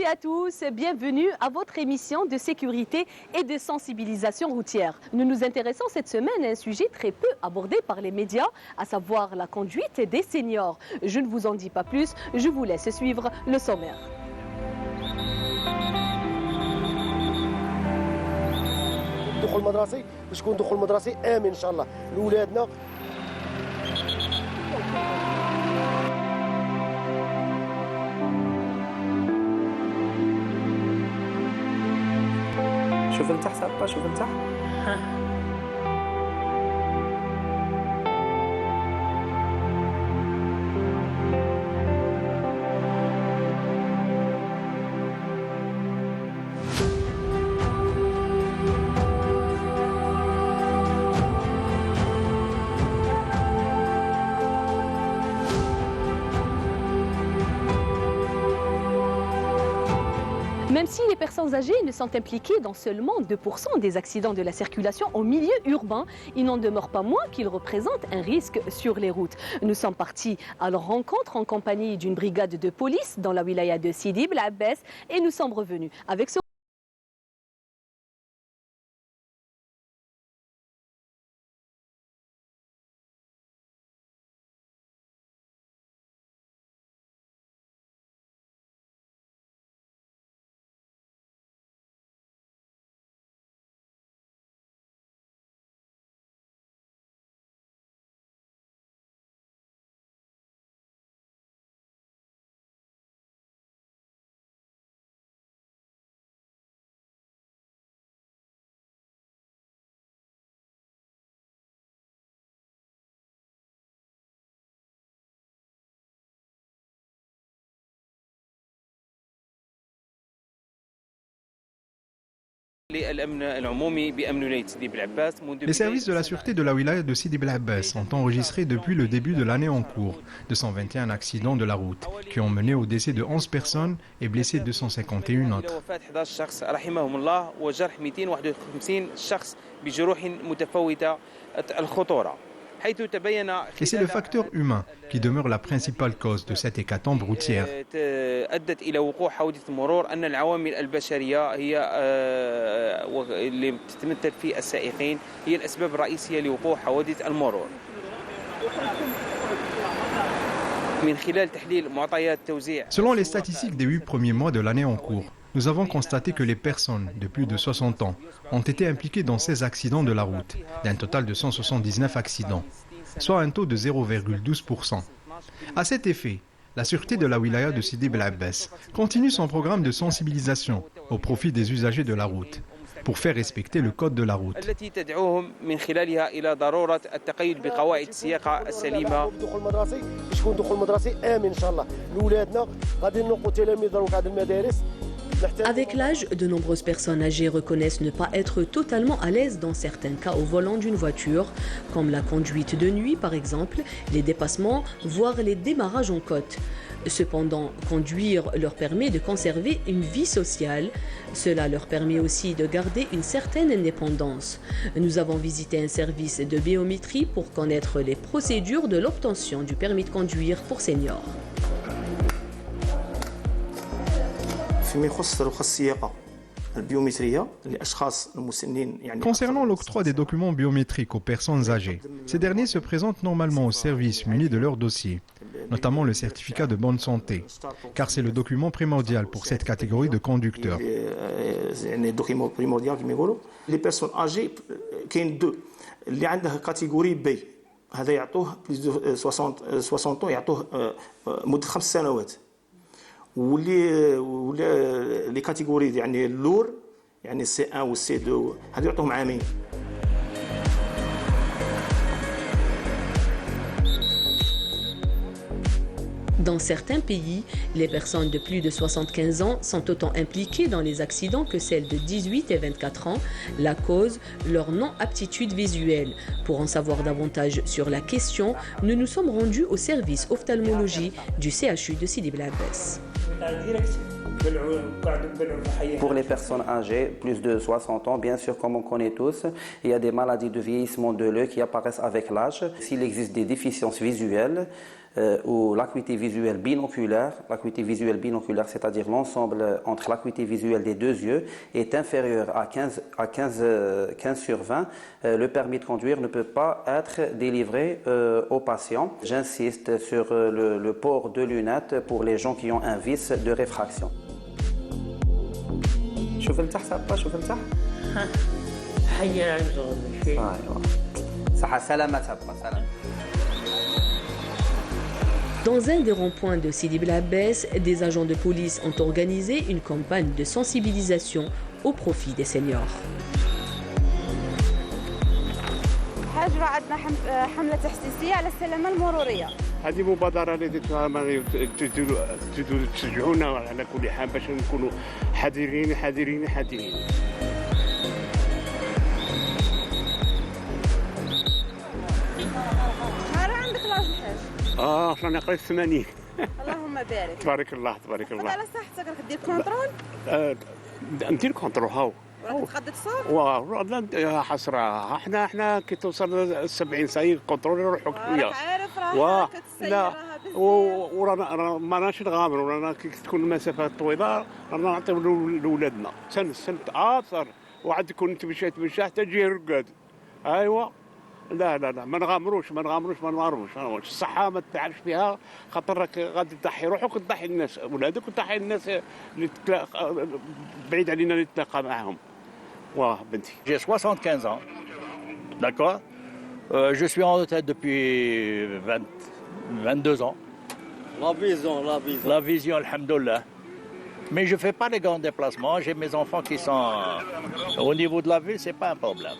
et à tous, bienvenue à votre émission de sécurité et de sensibilisation routière. Nous nous intéressons cette semaine à un sujet très peu abordé par les médias, à savoir la conduite des seniors. Je ne vous en dis pas plus, je vous laisse suivre le sommaire. الدخول المدرسي باش يكون دخول مدرسي امن ان شاء الله لاولادنا. شوف لتحت صافا شوف لتحت. Même si les personnes âgées ne sont impliquées dans seulement 2% des accidents de la circulation en milieu urbain, il n'en demeure pas moins qu'ils représentent un risque sur les routes. Nous sommes partis à leur rencontre en compagnie d'une brigade de police dans la wilaya de Sidi Bel Abbès et nous sommes revenus avec ce Les services de la sûreté de la wilaya de Sidi Bel Abbès ont enregistré depuis le début de l'année en cours 221 accidents de la route qui ont mené au décès de 11 personnes et blessé 251 autres. Et c'est le facteur humain qui demeure la principale cause de cette hécatombe routière. Selon les statistiques des 8 premiers mois de l'année en cours, nous avons constaté que les personnes de plus de 60 ans ont été impliquées dans 16 accidents de la route, d'un total de 179 accidents, soit un taux de 0,12%. À cet effet, la sûreté de la wilaya de Sidi Bel Abbès continue son programme de sensibilisation au profit des usagers de la route, pour faire respecter le code de la route. Avec l'âge, de nombreuses personnes âgées reconnaissent ne pas être totalement à l'aise dans certains cas au volant d'une voiture, comme la conduite de nuit par exemple, les dépassements, voire les démarrages en côte. Cependant, conduire leur permet de conserver une vie sociale. Cela leur permet aussi de garder une certaine indépendance. Nous avons visité un service de biométrie pour connaître les procédures de l'obtention du permis de conduire pour seniors. Concernant l'octroi des documents biométriques aux personnes âgées, ces derniers se présentent normalement au service munis de leur dossier, notamment le certificat de bonne santé, car c'est le document primordial pour cette catégorie de conducteurs. Les personnes âgées, il y a deux. اللي عندها catégorie B, هذا يعطوه plus de 60 ans, يعطوه مدة 5 سنوات. واللي لي كاتيجوري يعني اللور يعني سي 1 و سي 2 هذو يعطوهم عامين. Dans certains pays, les personnes de plus de 75 ans sont autant impliquées dans les accidents que celles de 18 et 24 ans. La cause, leur non-aptitude visuelle. Pour en savoir davantage sur la question, nous nous sommes rendus au service ophtalmologie du CHU de Sidi Bel Abbès. Pour les personnes âgées, plus de 60 ans, bien sûr, comme on connaît tous, il y a des maladies de vieillissement de l'œil qui apparaissent avec l'âge. S'il existe des déficiences visuelles, ou l'acuité visuelle binoculaire. L'acuité visuelle binoculaire, c'est-à-dire l'ensemble entre l'acuité visuelle des deux yeux, est inférieur à 15 sur 20. Le permis de conduire ne peut pas être délivré aux patients. J'insiste sur le port de lunettes pour les gens qui ont un vice de réfraction. شوف لتحت صافا شوف لتحت حي على شيء ايوا صحة سلامة صافا سلام. Dans un des ronds-points de Sidi Bel Abbès, des agents de police ont organisé une campagne de sensibilisation au profit des seniors. حاجة عندنا حملة تحسيسية على السلامة المرورية. هذه مبادرة اللي درتوها تشجعونا على كل حال باش نكونوا حذرين حذرين حذرين. راه عندك لاج الحاج؟ رانا قريت 80. اللهم بارك. تبارك الله تبارك الله. على صحتك راك دير كونترول؟ ندير كونترول هاو. راك تغدى تصور؟ حسرة احنا كي توصل 70 ساعة كونترول نروحوا كلية. راك عارف راه كتسير راها بزاف. ورانا ما راناش نغامروا رانا كي تكون المسافات طويلة رانا نعطيو لولادنا سنة آثر وعاد تكون تمشي حتى تجي رقاد. ايوا لا ما نغامروش الصحة ما تعرفش فيها خاطر راك غادي تضحي روحك وتضحي الناس ولادك وتضحي الناس اللي بعيد علينا اللي تلاقى معاهم. واه بنتي. J'ai 75 ans, d'accord. Je suis en retraite depuis 22 ans. La vision, alhamdoulilah. Mais je ne fais pas les grands déplacements. J'ai mes enfants qui sont au niveau de la ville, ce n'est pas un problème.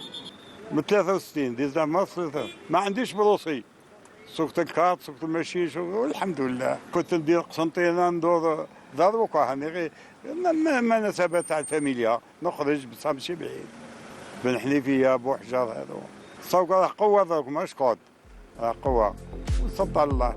من 63 ديزا مصر ما عنديش بروسي سوقت الكار سوقت المشي والحمد لله كنت ندير قسنطينه ندور دروك هاني غير ما نسبة تاع الفاميليا نخرج بصح ماشي بعيد بن حنيفيه بوحجر هذو السوق راه قوه دروك ماش قعد راه قوه وصدق الله.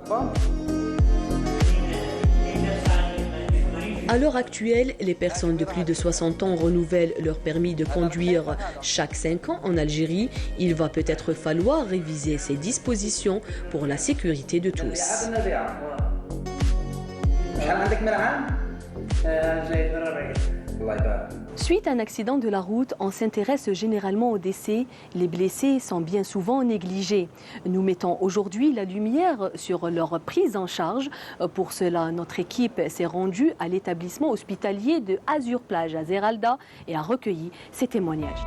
À l'heure actuelle, les personnes de plus de 60 ans renouvellent leur permis de conduire chaque 5 ans en Algérie. Il va peut-être falloir réviser ces dispositions pour la sécurité de tous. Suite à un accident de la route, on s'intéresse généralement aux décès. Les blessés sont bien souvent négligés. Nous mettons aujourd'hui la lumière sur leur prise en charge. Pour cela, notre équipe s'est rendue à l'établissement hospitalier de Azur Plage à Zeralda et a recueilli ces témoignages.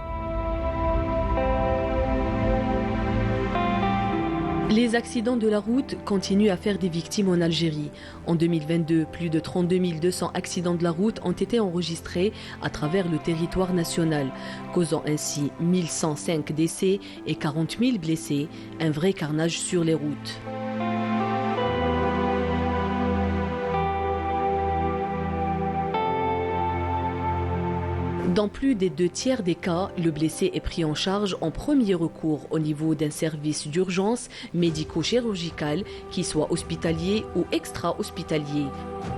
Les accidents de la route continuent à faire des victimes en Algérie. En 2022, plus de 32 200 accidents de la route ont été enregistrés à travers le territoire national, causant ainsi 1105 décès et 40 000 blessés, un vrai carnage sur les routes. Dans plus des 2 tiers des cas, le blessé est pris en charge en premier recours au niveau d'un service d'urgence médico-chirurgical, qui soit hospitalier ou extra-hospitalier.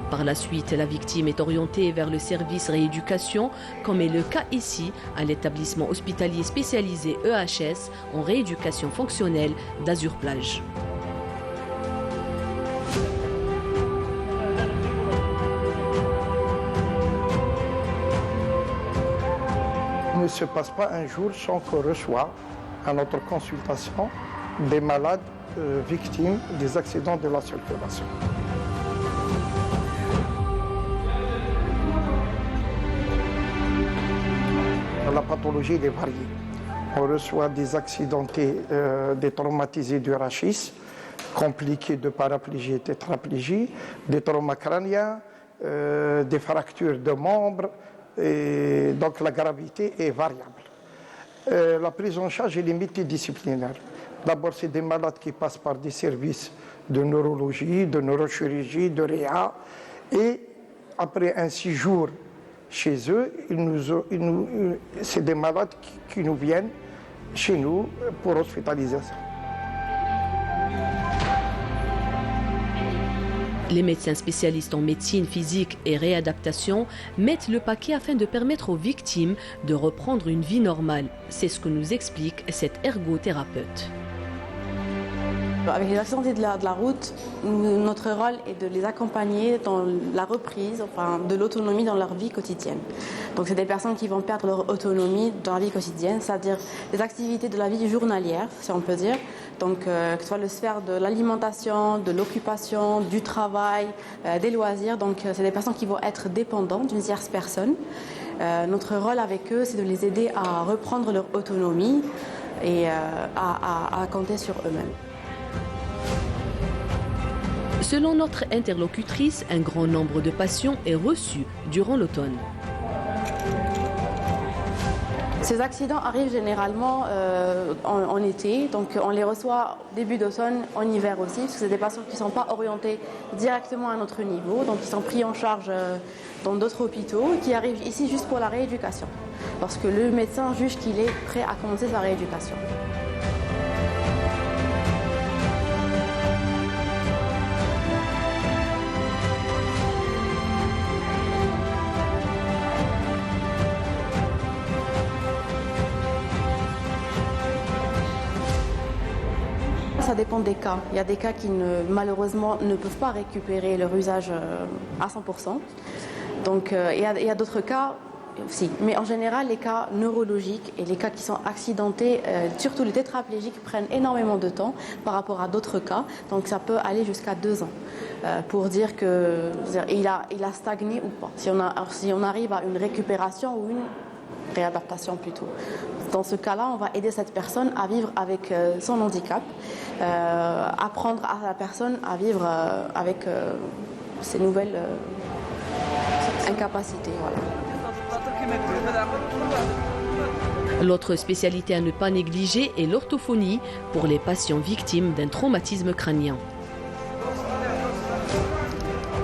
Par la suite, la victime est orientée vers le service rééducation, comme est le cas ici à l'établissement hospitalier spécialisé EHS en rééducation fonctionnelle d'Azur Plage. Il ne se passe pas un jour sans qu'on reçoive à notre consultation des malades victimes des accidents de la circulation. La pathologie est variée. On reçoit des accidentés, des traumatisés du rachis, compliqués de paraplégie et tétraplégie, des traumas crâniens, des fractures de membres. Et donc la gravité est variable. La prise en charge est multidisciplinaire. D'abord, c'est des malades qui passent par des services de neurologie, de neurochirurgie, de réa. Et après un séjour chez eux, c'est des malades qui nous viennent chez nous pour hospitalisation. Les médecins spécialistes en médecine physique et réadaptation mettent le paquet afin de permettre aux victimes de reprendre une vie normale. C'est ce que nous explique cet ergothérapeute. Avec les accidentés de la route, notre rôle est de les accompagner dans la reprise de l'autonomie dans leur vie quotidienne. Donc c'est des personnes qui vont perdre leur autonomie dans la vie quotidienne, c'est-à-dire les activités de la vie journalière, si on peut dire. Donc que ce soit le sphère de l'alimentation, de l'occupation, du travail, des loisirs. Donc c'est des personnes qui vont être dépendantes d'une tierce personne. Notre rôle avec eux, c'est de les aider à reprendre leur autonomie et à compter sur eux-mêmes. Selon notre interlocutrice, un grand nombre de patients est reçu durant l'automne. Ces accidents arrivent généralement en été, donc on les reçoit début d'automne, en hiver aussi, parce que c'est des patients qui ne sont pas orientés directement à notre niveau, donc qui sont pris en charge dans d'autres hôpitaux et qui arrivent ici juste pour la rééducation, parce que le médecin juge qu'il est prêt à commencer sa rééducation. Ça dépend des cas. Il y a des cas qui malheureusement ne peuvent pas récupérer leur usage à 100%. Donc il y a d'autres cas aussi. Mais en général, les cas neurologiques et les cas qui sont accidentés, surtout les tétraplégiques, prennent énormément de temps par rapport à d'autres cas. Donc ça peut aller jusqu'à 2 ans pour dire qu'il a stagné ou pas. Si on arrive à une récupération ou une réadaptation plutôt. Dans ce cas-là, on va aider cette personne à vivre avec son handicap, apprendre à la personne à vivre avec ses nouvelles incapacités. Voilà. L'autre spécialité à ne pas négliger est l'orthophonie pour les patients victimes d'un traumatisme crânien.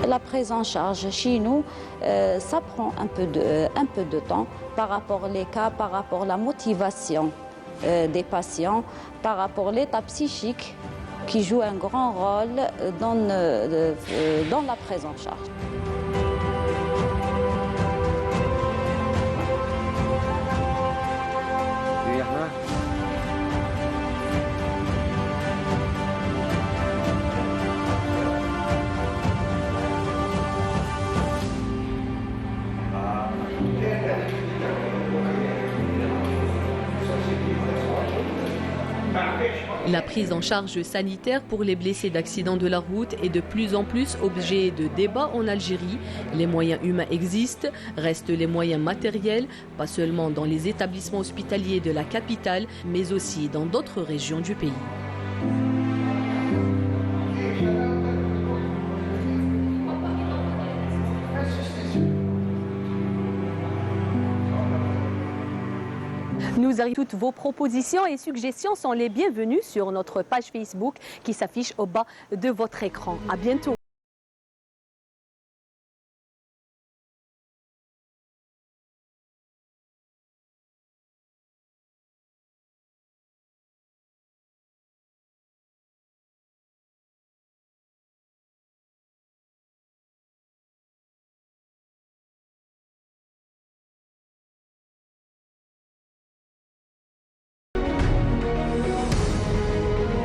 La prise en charge chez nous, ça prend un peu de temps par rapport aux cas, par rapport à la motivation des patients, par rapport à l'état psychique qui joue un grand rôle dans la prise en charge. La prise en charge sanitaire pour les blessés d'accidents de la route est de plus en plus objet de débat en Algérie. Les moyens humains existent, restent les moyens matériels, pas seulement dans les établissements hospitaliers de la capitale, mais aussi dans d'autres régions du pays. Nous arrivons, toutes vos propositions et suggestions sont les bienvenues sur notre page Facebook qui s'affiche au bas de votre écran. À bientôt.